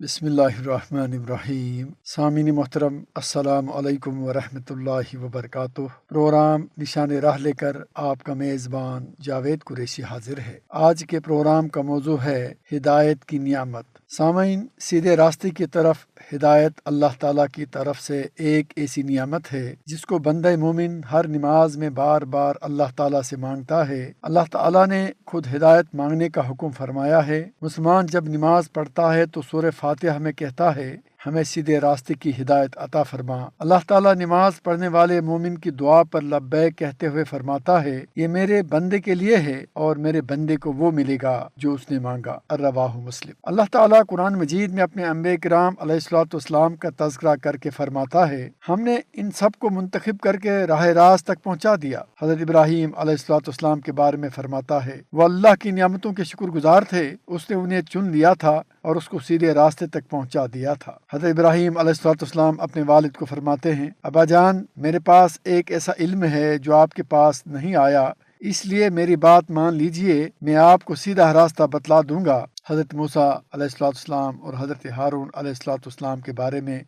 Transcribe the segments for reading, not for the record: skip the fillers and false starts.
بسم اللہ الرحمن الرحیم۔ سامعین محترم، السلام علیکم ورحمۃ اللہ وبرکاتہ۔ پروگرام نشان راہ لے کر آپ کا میزبان جاوید قریشی حاضر ہے۔ آج کے پروگرام کا موضوع ہے ہدایت کی نعمت۔ سامعین، سیدھے راستے کی طرف ہدایت اللہ تعالیٰ کی طرف سے ایک ایسی نعمت ہے جس کو بندہ مومن ہر نماز میں بار بار اللہ تعالیٰ سے مانگتا ہے۔ اللہ تعالیٰ نے خود ہدایت مانگنے کا حکم فرمایا ہے۔ مسلمان جب نماز پڑھتا ہے تو سورہ فاتحہ میں کہتا ہے، ہمیں سیدھے راستے کی ہدایت عطا فرما۔ اللہ تعالیٰ نماز پڑھنے والے مومن کی دعا پر لبیک کہتے ہوئے فرماتا ہے، یہ میرے بندے کے لیے ہے اور میرے بندے کو وہ ملے گا جو اس نے مانگا۔ رواہ مسلم۔ اللہ تعالیٰ قرآن مجید میں اپنے انبیاء کرام علیہ الصلوۃ والسلام کا تذکرہ کر کے فرماتا ہے، ہم نے ان سب کو منتخب کر کے راہ راست تک پہنچا دیا۔ حضرت ابراہیم علیہ الصلوۃ والسلام کے بارے میں فرماتا ہے، وہ اللہ کی نعمتوں کے شکر گزار تھے، اس نے انہیں چن لیا تھا اور اس کو سیدھے راستے تک پہنچا دیا تھا۔ حضرت ابراہیم علیہ الصلوۃ والسلام اپنے والد کو فرماتے ہیں، ابا جان، میرے پاس ایک ایسا علم ہے جو آپ کے پاس نہیں آیا، اس لیے میری بات مان لیجئے، میں آپ کو سیدھا راستہ بتلا دوں گا۔ حضرت موسیٰ علیہ الصلوۃ والسلام اور حضرت ہارون علیہ الصلوۃ والسلام کے بارے میں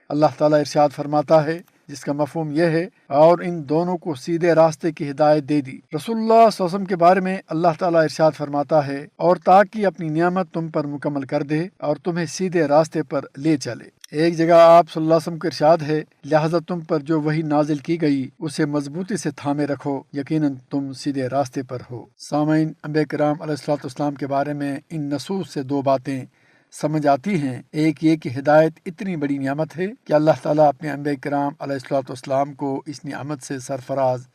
اللہ تعالیٰ ارشاد فرماتا ہے، جس کا مفہوم یہ ہے، اور ان دونوں کو سیدھے راستے کی ہدایت دے دی۔ رسول اللہ صلی اللہ علیہ وسلم کے بارے میں اللہ تعالیٰ ارشاد فرماتا ہے، اور تاکہ اپنی نعمت تم پر مکمل کر دے اور تمہیں سیدھے راستے پر لے چلے۔ ایک جگہ آپ صلی اللہ علیہ وسلم کا ارشاد ہے، لہذا تم پر جو وحی نازل کی گئی اسے مضبوطی سے تھامے رکھو، یقیناً تم سیدھے راستے پر ہو۔ سامعین، انبیاء کرام علیہ الصلوۃ والسلام کے بارے میں ان نصوص سے دو باتیں سمجھ آتی ہیں۔ ایک یہ کہ ہدایت اتنی بڑی نعمت ہے کہ اللہ تعالیٰ اپنے انبیاء کرام علیہ الصلوۃ والسلام کو اس نعمت سے سرفراز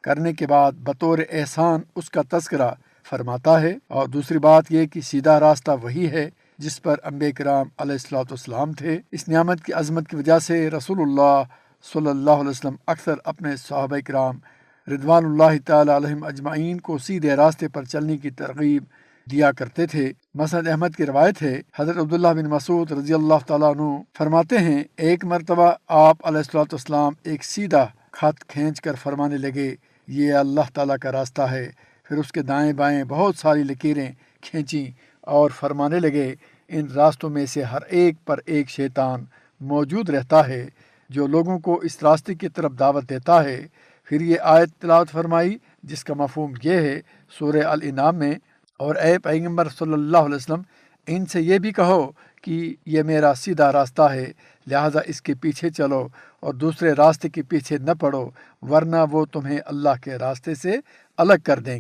کرنے کے بعد بطور احسان اس کا تذکرہ فرماتا ہے، اور دوسری بات یہ کہ سیدھا راستہ وہی ہے جس پر انبیاء کرام علیہ الصلوۃ والسلام تھے۔ اس نعمت کی عظمت کی وجہ سے رسول اللہ صلی اللہ علیہ وسلم اکثر اپنے صحابہ کرام رضوان اللہ تعالی علیہم اجمعین کو سیدھے راستے پر چلنے کی ترغیب دیا کرتے تھے۔ مسند احمد کی روایت ہے، حضرت عبداللہ بن مسعود رضی اللہ تعالیٰ عنہ فرماتے ہیں، ایک مرتبہ آپ علیہ الصلوۃ والسلام ایک سیدھا خط کھینچ کر فرمانے لگے، یہ اللہ تعالیٰ کا راستہ ہے۔ پھر اس کے دائیں بائیں بہت ساری لکیریں کھینچیں اور فرمانے لگے، ان راستوں میں سے ہر ایک پر ایک شیطان موجود رہتا ہے جو لوگوں کو اس راستے کی طرف دعوت دیتا ہے۔ پھر یہ آیت تلاوت فرمائی جس کا مفہوم یہ ہے سورہ الانعام میں، اور اے پیغمبر صلی اللہ علیہ وسلم، ان سے یہ بھی کہو کہ یہ میرا سیدھا راستہ ہے، لہٰذا اس کے پیچھے چلو اور دوسرے راستے کے پیچھے نہ پڑو، ورنہ وہ تمہیں اللہ کے راستے سے الگ کر دیں گے۔